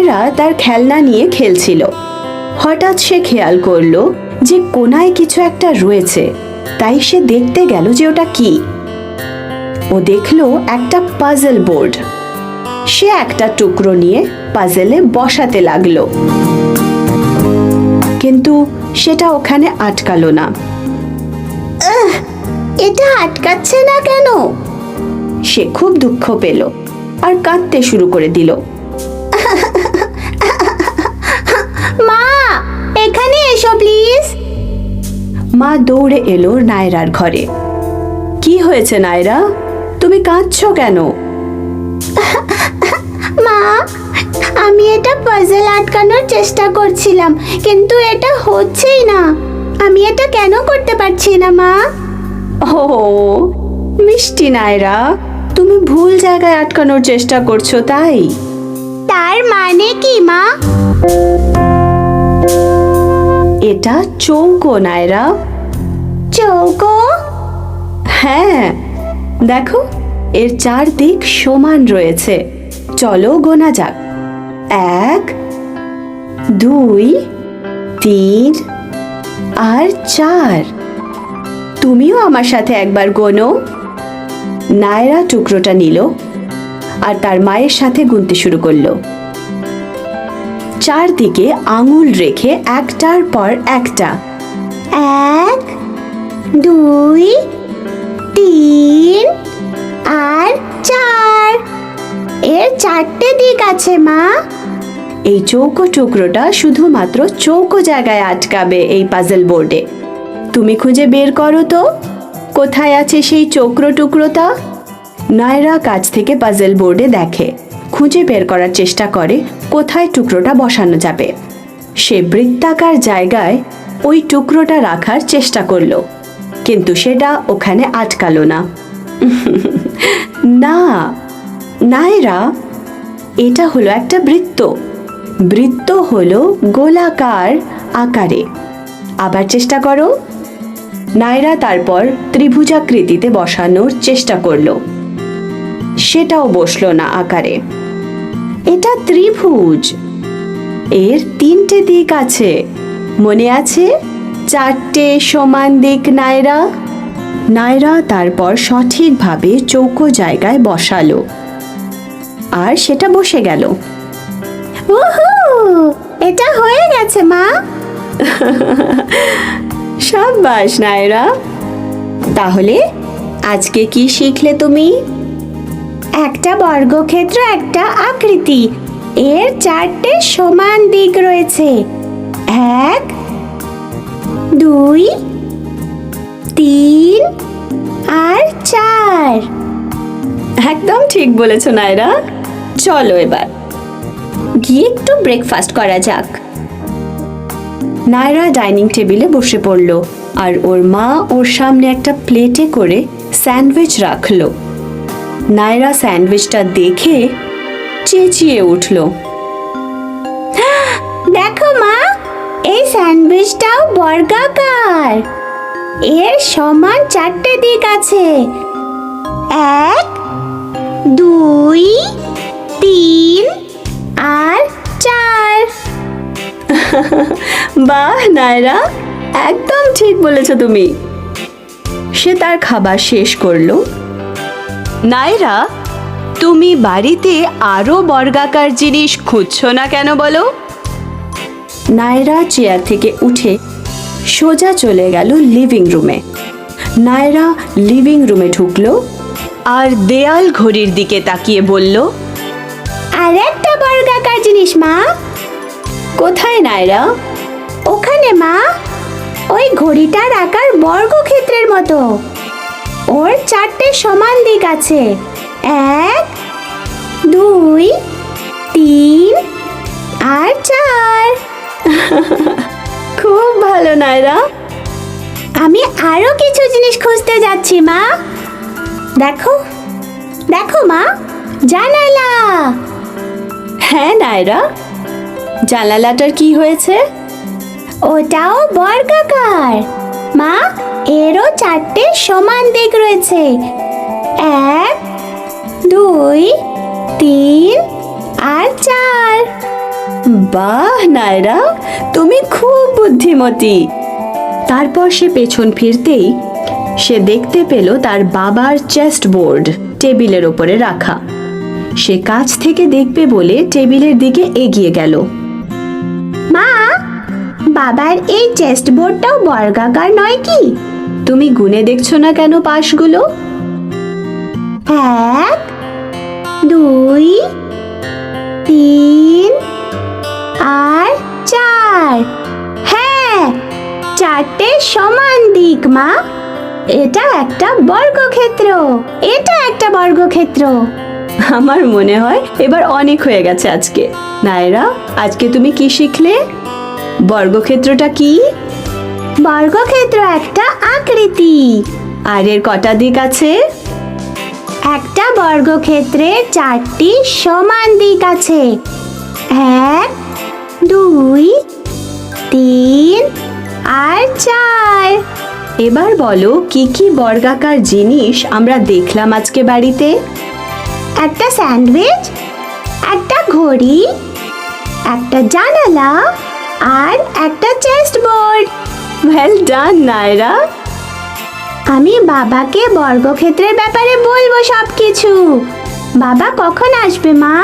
নায়রা তার খেলনা নিয়ে খেলছিল। হঠাৎ সে খেয়াল করলো যে কোনায় কিছু একটা রয়েছে, তাই সে দেখতে গেল যে ওটা কি। ও দেখলো একটা পাজল বোর্ড। সে একটা টুকরো নিয়ে পাজলে বসাতে লাগলো, কিন্তু সেটা ওখানে আটকালো না। এটা আটকাচ্ছে না কেন? সে খুব দুঃখ পেল আর কাঁদতে শুরু করে দিল। মা, এখানে এসো প্লিজ। মা দৌড়ে এলো নায়রার ঘরে। কি হয়েছে নায়রা, তুমি কাঁদছো কেন? মা, আমি এটা পাজল আটকানোর চেষ্টা করছিলাম, কিন্তু এটা হচ্ছেই না। আমি এটা কেন করতে পারছি না মা? ও মিষ্টি নায়রা, তুমি ভুল জায়গায় আটকানোর চেষ্টা করছো তাই? তার মানে কি মা? এটা চৌকো নায়রা। চৌকো? হ্যাঁ, দেখো এর চারদিক সমান রয়েছে। চলো গোনা যাক। 1 2 3 আর 4। তুমিও আমার সাথে একবার গোনো। নায়রা টুকরোটা নিল আর তার মায়ের সাথে গুনতে শুরু করলো। চারদিকে আঙুল রেখে একটার পর একটা। 1 2 3 আর 4। এর 4টে দিক আছে মা। এই চৌকো টুকরোটা শুধুমাত্র চৌকো জায়গায় আটকাবে এই পাজল বোর্ডে। তুমি খুঁজে বের করো তো কোথায় আছে সেই চৌকো টুকরোটা। নায়রা কাছ থেকে পাজল বোর্ডে দেখে, খুঁজে বের করার চেষ্টা করে কোথায় টুকরোটা বসানো যাবে। সে বৃত্তাকার জায়গায় ওই টুকরোটা রাখার চেষ্টা করলো, কিন্তু সেটা ওখানে আটকালো না। না নায়রা, এটা হলো একটা বৃত্ত। বৃত্ত হলো গোলাকার আকারে। আবার চেষ্টা করো। নায়রা তারপর ত্রিভুজাকৃতিতে বসানোর চেষ্টা করলো, সেটাও বসলো না আকারে। এটা ত্রিভুজ, এর 3টে দিক আছে, মনে আছে? 4টে সমান দিক নায়রা। নায়রা তারপর সঠিকভাবে চৌকো জায়গায় বসালো আর সেটা বসে গেল। এটা হয়ে গেছে মা। শাবাশ নায়রা। তাহলে আজকে কি শিখলে তুমি? একটা বর্গক্ষেত্র একটা আকৃতি, এর 4টে সমান দিক রয়েছে। 1 2 3 আর 4। একদম ঠিক বলেছ নায়রা। চলো এবার গিয়ে একটু ব্রেকফাস্ট করা যাক। নায়রা ডাইনিং টেবিলে বসে পড়ল আর ওর মা ওর সামনে একটা প্লেটে করে স্যান্ডউইচ রাখলো। নায়রা স্যান্ডউইচটা দেখে চেঁচিয়ে উঠল, দেখো মা, এই স্যান্ডউইচটাও বর্গাকার। এর সমান 4টে দিক আছে। 1 2 3 আর 4। বাহ নায়রা, একদম ঠিক বলেছো তুমি। সে তার খাবার শেষ করলো। নায়রা, তুমি বাড়িতে আরো বর্গাকার জিনিস খুঁজছো না কেন বলো? নায়রা চেয়ার থেকে উঠে সোজা চলে গেল লিভিং রুমে। নায়রা লিভিং রুমে ঢুকলো আর দেয়াল ঘড়ির দিকে তাকিয়ে বলল, আর একটা বর্গাকার জিনিস মা। কোথায় নায়রা? ওখানে মা, ওই ঘড়িটার আকার বর্গক্ষেত্রের মতো। ওর 4টে সমান দিক আছে। 1 2 3 আর 4। খুব ভালো নায়রা। আমি আরো কিছু জিনিস খুঁজতে যাচ্ছি মা। দেখো দেখো মা, জানালা। হ্যাঁ নায়রা, জানালাটার কি হয়েছে? ওটাও বর্গাকার মা। এরও 4টে সমান দিক রয়েছে। 1 2 3 আর 4। বাহ নায়রা, তুমি খুব বুদ্ধিমতী। তারপর সে পেছন ফিরতেই সে দেখতে পেল তার বাবার চেস্ট বোর্ড টেবিলের ওপরে রাখা। সে কাছ থেকে দেখবে বলে টেবিলের দিকে এগিয়ে গেল। মা, বাবার এই চেস্ট বোর্ডটাও বর্গাকার নয় কি? তুমি গুনে দেখছো না কেন পাশগুলো? 1 2 3 আর 4। হ্যাঁ, 4টে সমান দিক মা। এটা একটা বর্গক্ষেত্র, এটা একটা বর্গক্ষেত্র। আমার মনে হয় এবার অনেক হয়ে গেছে আজকে। নায়রা, আজকে তুমি কি শিখলে? বর্গক্ষেত্রটা কি? বর্গক্ষেত্র একটা আকৃতি। আর এর কটা দিক আছে? একটা বর্গক্ষেত্রে 4টি সমান দিক আছে। 1 2 3 আর 4। এবার বলো কি কি বর্গাকার জিনিস আমরা দেখলাম আজকে বাড়িতে? একটা স্যান্ডউইচ, একটা ঘড়ি, একটা জানালা আর একটা chess board. Well done Naira. আমি বাবাকে বর্গক্ষেত্রের ব্যাপারে বলবো সবকিছু। বাবা কখন আসবে মা?